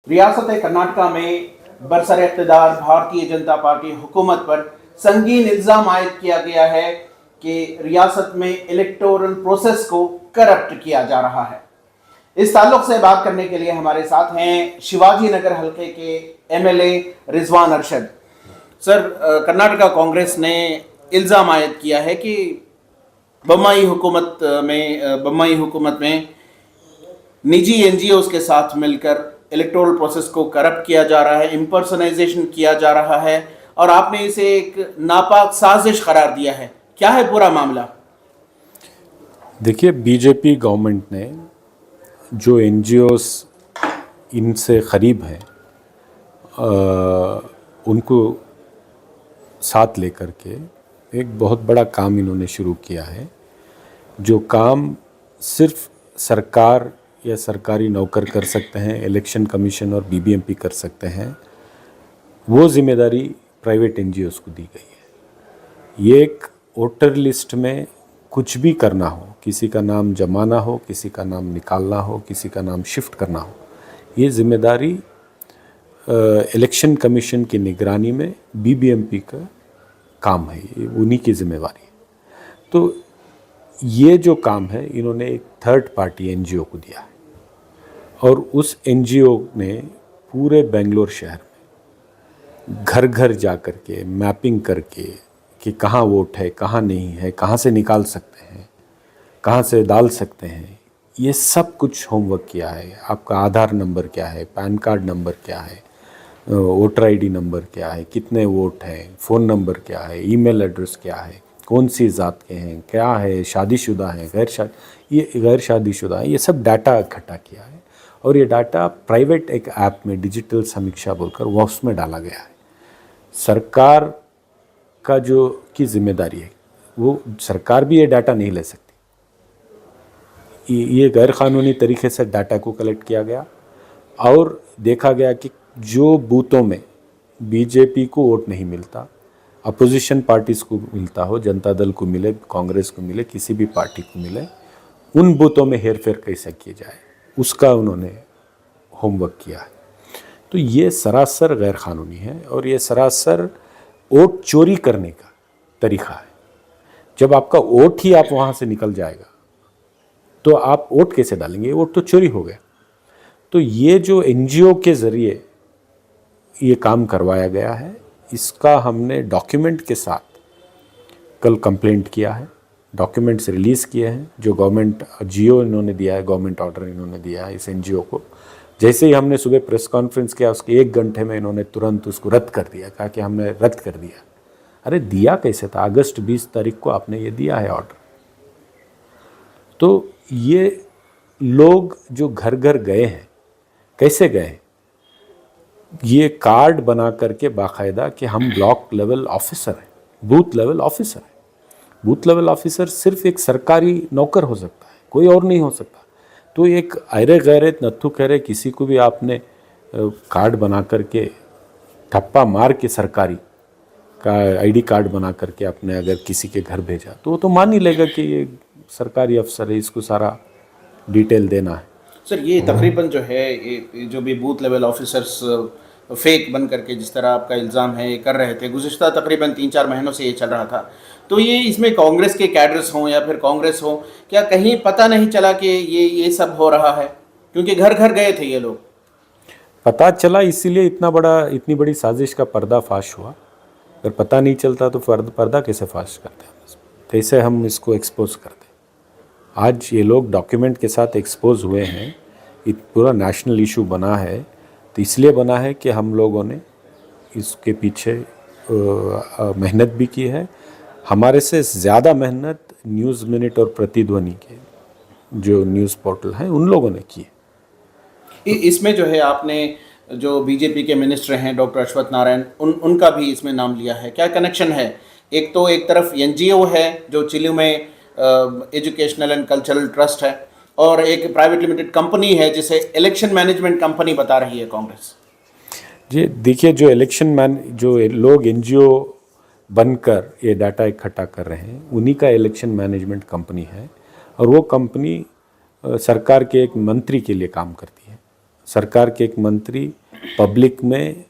रियासत कर्नाटका में बरसर इक़्तिदार भारतीय जनता पार्टी हुकूमत पर संगीन इल्ज़ाम आयद किया गया है कि रियासत में इलेक्टोरल प्रोसेस को करप्ट किया जा रहा है। इस ताल्लुक से बात करने के लिए हमारे साथ हैं शिवाजी नगर हल्के के एमएलए रिजवान अरशद। सर, कर्नाटका कांग्रेस ने इल्ज़ाम आयद किया है कि बम्बई हुकूमत में निजी एनजीओज के साथ मिलकर इलेक्टोरल प्रोसेस को करप्ट किया जा रहा है, इम्पर्सनाइजेशन किया जा रहा है और आपने इसे एक नापाक साजिश करार दिया है। क्या है पूरा मामला? देखिए, बीजेपी गवर्नमेंट ने जो एनजीओस इनसे करीब हैं उनको साथ लेकर के एक बहुत बड़ा काम इन्होंने शुरू किया है। जो काम सिर्फ सरकार या सरकारी नौकर कर सकते हैं, इलेक्शन कमीशन और बीबीएमपी कर सकते हैं, वो जिम्मेदारी प्राइवेट एनजीओस को दी गई है। ये एक वोटर लिस्ट में कुछ भी करना हो, किसी का नाम जमाना हो, किसी का नाम निकालना हो, किसी का नाम शिफ्ट करना हो, ये जिम्मेदारी इलेक्शन कमीशन की निगरानी में बीबीएमपी का काम है, ये उन्हीं की जिम्मेवारी है। तो ये जो काम है इन्होंने एक थर्ड पार्टी एनजीओ को दिया है और उस एनजीओ ने पूरे बेंगलोर शहर में घर घर जा कर के मैपिंग करके कि कहाँ वोट है, कहाँ नहीं है, कहाँ से निकाल सकते हैं, कहाँ से डाल सकते हैं, ये सब कुछ होमवर्क किया है। आपका आधार नंबर क्या है, पैन कार्ड नंबर क्या है, वोटर आईडी नंबर क्या है, कितने वोट हैं, फ़ोन नंबर क्या है, ईमेल एड्रेस क्या है, कौन सी ज़ात के हैं, क्या है, शादीशुदा हैं, गैर शादीशुदा है, ये सब डाटा इकट्ठा किया है और ये डाटा प्राइवेट एक ऐप में डिजिटल समीक्षा बोलकर वो उसमें डाला गया है। सरकार का जो की जिम्मेदारी है, वो सरकार भी ये डाटा नहीं ले सकती। ये गैर कानूनी तरीके से डाटा को कलेक्ट किया गया और देखा गया कि जो बूथों में बीजेपी को वोट नहीं मिलता, अपोजिशन पार्टीज़ को मिलता हो, जनता दल को मिले, कांग्रेस को मिले, किसी भी पार्टी को मिले, उन बूथों में हेरफेर कैसे किया जाए उसका उन्होंने होमवर्क किया है। तो ये सरासर गैर कानूनी है और ये सरासर वोट चोरी करने का तरीका है। जब आपका वोट ही आप वहाँ से निकल जाएगा तो आप वोट कैसे डालेंगे? वोट तो चोरी हो गया। तो ये जो एनजीओ के ज़रिए ये काम करवाया गया है, इसका हमने डॉक्यूमेंट के साथ कल कंप्लेंट किया है, डॉक्यूमेंट्स रिलीज़ किए हैं। जो गवर्नमेंट जीओ इन्होंने दिया है, गवर्नमेंट ऑर्डर इन्होंने दिया है इस एनजीओ को, जैसे ही हमने सुबह प्रेस कॉन्फ्रेंस किया उसके 1 घंटे में इन्होंने तुरंत उसको रद्द कर दिया, कहा कि हमने रद्द कर दिया। अरे दिया कैसे था? अगस्त 20 तारीख को आपने ये दिया है ऑर्डर। तो ये लोग जो घर घर गए हैं, कैसे गए? ये कार्ड बना करके बाकायदा कि हम ब्लॉक लेवल ऑफिसर हैं, बूथ लेवल ऑफिसर हैं। बूथ लेवल ऑफिसर सिर्फ एक सरकारी नौकर हो सकता है, कोई और नहीं हो सकता। तो एक अरे गैरे नत्थु खैरे किसी को भी आपने कार्ड बना करके ठप्पा मार के सरकारी का आईडी कार्ड बना करके आपने अगर किसी के घर भेजा तो वो तो मान ही लेगा कि ये सरकारी अफसर है, इसको सारा डिटेल देना है। सर, ये तकरीबन जो है ये जो भी बूथ लेवल ऑफिसर्स फेक बन करके जिस तरह आपका इल्ज़ाम है ये कर रहे थे, गुज़िश्ता तकरीबन 3-4 महीनों से ये चल रहा था। तो ये इसमें कांग्रेस के कैडर्स हों या फिर कांग्रेस हो, क्या कहीं पता नहीं चला कि ये सब हो रहा है? क्योंकि घर घर गए थे ये लोग। पता चला, इसीलिए इतनी बड़ी साजिश का पर्दाफाश हुआ। अगर पता नहीं चलता तो पर्दा कैसे फाश करते हैं, कैसे हम इसको एक्सपोज करते? आज ये लोग डॉक्यूमेंट के साथ एक्सपोज हुए हैं, पूरा नेशनल इशू बना है। तो इसलिए बना है कि हम लोगों ने इसके पीछे मेहनत भी की है। हमारे से ज़्यादा मेहनत न्यूज़ मिनट और प्रतिध्वनि के जो न्यूज़ पोर्टल हैं उन लोगों ने की है। इसमें जो है आपने जो बीजेपी के मिनिस्टर हैं डॉक्टर अश्वत्थ नारायण, उनका भी इसमें नाम लिया है। क्या कनेक्शन है? एक तो एक तरफ एनजीओ है जो चिल्लू में एजुकेशनल एंड कल्चरल ट्रस्ट है और एक प्राइवेट लिमिटेड कंपनी है जिसे इलेक्शन मैनेजमेंट कंपनी बता रही है कांग्रेस। जी देखिए, जो लोग एनजीओ बनकर ये डाटा इकट्ठा कर रहे हैं उन्हीं का इलेक्शन मैनेजमेंट कंपनी है और वो कंपनी सरकार के एक मंत्री के लिए काम करती है। सरकार के एक मंत्री पब्लिक में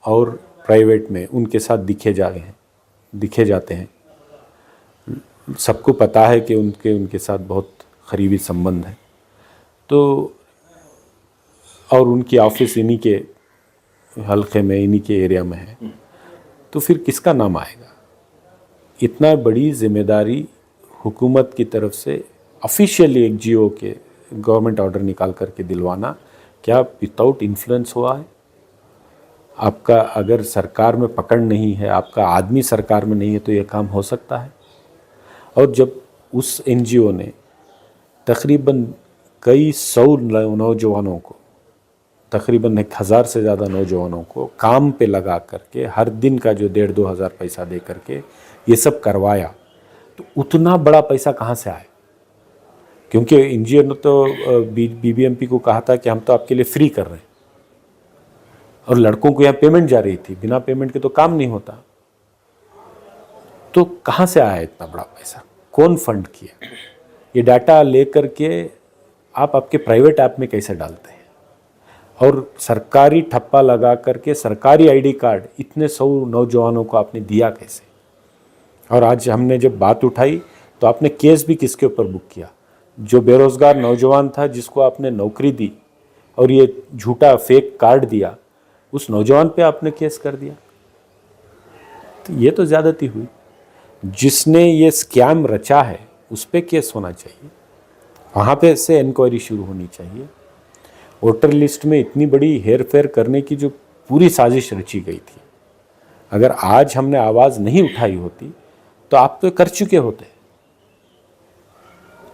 और प्राइवेट में उनके साथ दिखे जाते हैं। सबको पता है कि उनके साथ बहुत करीबी संबंध है। तो और उनकी ऑफिस इन्हीं के हल्के में, इन्हीं के एरिया में है, तो फिर किसका नाम आएगा? इतना बड़ी जिम्मेदारी हुकूमत की तरफ से ऑफिशियली एक जीओ के गवर्नमेंट ऑर्डर निकाल करके दिलवाना, क्या विदाउट इन्फ्लुएंस हुआ है? आपका अगर सरकार में पकड़ नहीं है, आपका आदमी सरकार में नहीं है, तो ये काम हो सकता है? और जब उस एनजीओ ने तकरीबन कई सौ नौजवानों को, तकरीबन 1000 से ज़्यादा नौजवानों को काम पे लगा करके हर दिन का जो 1,500-2 हज़ार पैसा दे करके ये सब करवाया, तो उतना बड़ा पैसा कहाँ से आया? क्योंकि एनजीओ ने तो बीबीएमपी को कहा था कि हम तो आपके लिए फ्री कर रहे हैं, और लड़कों को यहाँ पेमेंट जा रही थी, बिना पेमेंट के तो काम नहीं होता। तो कहाँ से आया इतना बड़ा पैसा? कौन फंड किया? ये डाटा लेकर के आप आपके प्राइवेट ऐप में कैसे डालते हैं? और सरकारी ठप्पा लगा करके सरकारी आईडी कार्ड इतने 100 नौजवानों को आपने दिया कैसे? और आज हमने जब बात उठाई तो आपने केस भी किसके ऊपर बुक किया? जो बेरोजगार नौजवान था, जिसको आपने नौकरी दी और ये झूठा फेक कार्ड दिया, उस नौजवान पे आपने केस कर दिया। तो ये तो ज़्यादती हुई। जिसने ये स्कैम रचा है उस पे केस होना चाहिए, वहाँ पे से इंक्वायरी शुरू होनी चाहिए। वोटर लिस्ट में इतनी बड़ी हेर फेर करने की जो पूरी साजिश रची गई थी, अगर आज हमने आवाज़ नहीं उठाई होती तो आप तो कर चुके होते।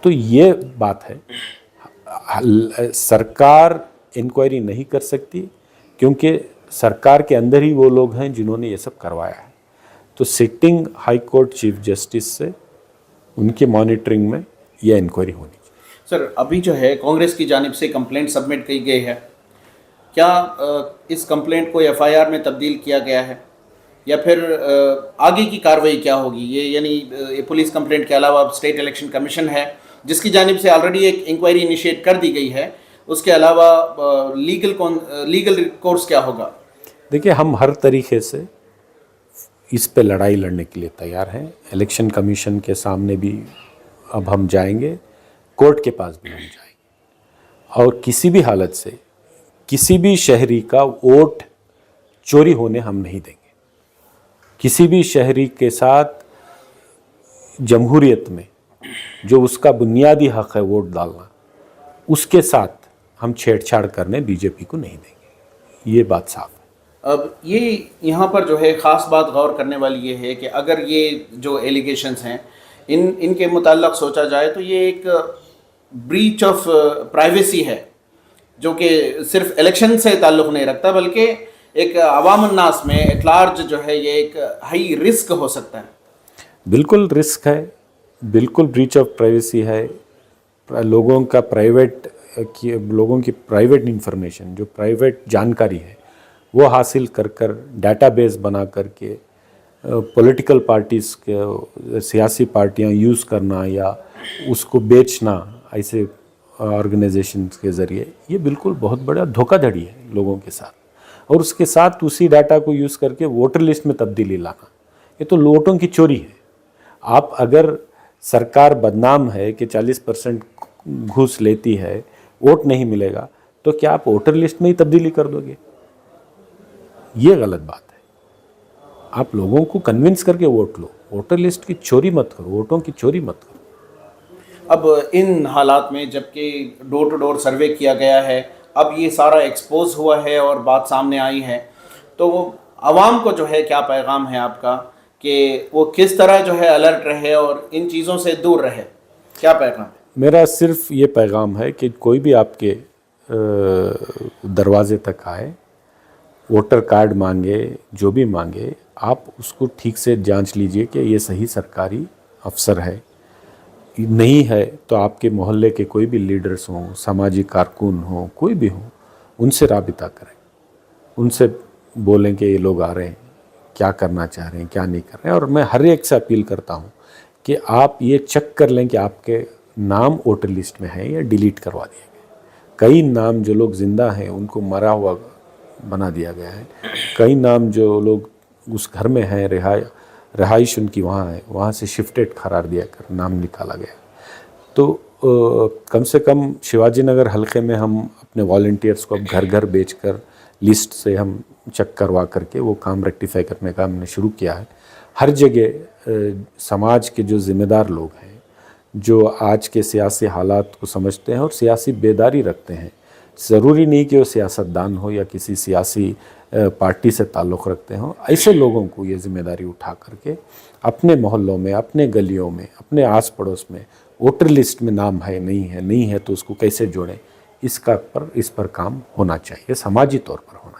तो ये बात है, सरकार इंक्वायरी नहीं कर सकती क्योंकि सरकार के अंदर ही वो लोग हैं जिन्होंने ये सब करवाया है। तो sitting high court chief justice से उनकी मॉनिटरिंग में यह इंक्वायरी होनी चाहिए। सर, अभी जो है कांग्रेस की जानिब से कंप्लेंट सबमिट की गई है, क्या इस कंप्लेंट को एफआईआर में तब्दील किया गया है, या फिर आगे की कार्रवाई क्या होगी? ये यानी पुलिस कंप्लेंट के अलावा स्टेट इलेक्शन कमीशन है जिसकी जानिब से ऑलरेडी एक इंक्वायरी इनिशिएट कर दी गई है, उसके अलावा लीगल कोर्स क्या होगा? देखिए, हम हर तरीके से इस पे लड़ाई लड़ने के लिए तैयार हैं। इलेक्शन कमीशन के सामने भी अब हम जाएंगे, कोर्ट के पास भी हम जाएंगे, और किसी भी हालत से किसी भी शहरी का वोट चोरी होने हम नहीं देंगे। किसी भी शहरी के साथ जमहूरियत में जो उसका बुनियादी हक है वोट डालना, उसके साथ हम छेड़छाड़ करने बीजेपी को नहीं देंगे। ये बात साफ है। अब ये यहाँ पर जो है ख़ास बात गौर करने वाली ये है कि अगर ये जो एलिगेशंस हैं इनके मुताल्लिक़ सोचा जाए तो ये एक ब्रीच ऑफ प्राइवेसी है, जो कि सिर्फ इलेक्शन से ताल्लुक़ नहीं रखता बल्कि एक अवाम अन्नास में एट लार्ज जो है ये एक हाई रिस्क हो सकता है। बिल्कुल रिस्क है, बिल्कुल ब्रीच ऑफ प्राइवेसी है। लोगों की प्राइवेट इंफॉर्मेशन, जो प्राइवेट जानकारी है, वो हासिल कर डाटाबेस बना करके पॉलिटिकल पार्टीज़ के, सियासी पार्टियां यूज़ करना या उसको बेचना ऐसे ऑर्गेनाइजेशंस के ज़रिए, ये बिल्कुल बहुत बड़ा धोखाधड़ी है लोगों के साथ। और उसके साथ उसी डाटा को यूज़ करके वोटर लिस्ट में तब्दीली लाना, ये तो वोटों की चोरी है। आप अगर सरकार बदनाम है कि 40% घूस लेती है, वोट नहीं मिलेगा, तो क्या आप वोटर लिस्ट में ही तब्दीली कर दोगे? ये गलत बात है। आप लोगों को कन्विंस करके वोट लो, वोटर लिस्ट की चोरी मत करो, वोटों की चोरी मत करो। अब इन हालात में जबकि डोर टू डोर सर्वे किया गया है, अब ये सारा एक्सपोज हुआ है और बात सामने आई है, तो आवाम को जो है क्या पैगाम है आपका कि वो किस तरह जो है अलर्ट रहे और इन चीज़ों से दूर रहे? क्या पैगाम? मेरा सिर्फ ये पैगाम है कि कोई भी आपके दरवाजे तक आए, वोटर कार्ड मांगे, जो भी मांगे, आप उसको ठीक से जांच लीजिए कि ये सही सरकारी अफसर है। नहीं है तो आपके मोहल्ले के कोई भी लीडर्स हों, सामाजिक कारकुन हों, कोई भी हों, उनसे राबिता करें, उनसे बोलें कि ये लोग आ रहे हैं, क्या करना चाह रहे हैं, क्या नहीं कर रहे हैं। और मैं हर एक से अपील करता हूँ कि आप ये चेक कर लें कि आपके नाम वोटर लिस्ट में है या डिलीट करवा दिए गए। कई नाम जो लोग जिंदा हैं उनको मरा हुआ बना दिया गया है, कई नाम जो लोग उस घर में हैं, रहाइश उनकी वहाँ है, वहाँ से शिफ्टेड करार दिया कर नाम निकाला गया। तो कम से कम शिवाजी नगर हलके में हम अपने वॉलंटियर्स को अब घर घर बेचकर लिस्ट से हम चेक करवा करके वो काम रेक्टिफाई करने का हमने शुरू किया है। हर जगह समाज के जो जिम्मेदार लोग हैं, जो आज के सियासी हालात को समझते हैं और सियासी बेदारी रखते हैं, ज़रूरी नहीं कि वो सियासतदान हो या किसी सियासी पार्टी से ताल्लुक़ रखते हों, ऐसे लोगों को ये जिम्मेदारी उठा करके अपने मोहल्लों में, अपने गलियों में, अपने आस पड़ोस में वोटर लिस्ट में नाम है नहीं है तो उसको कैसे जोड़ें, इस पर काम होना चाहिए, समाजी तौर पर होना।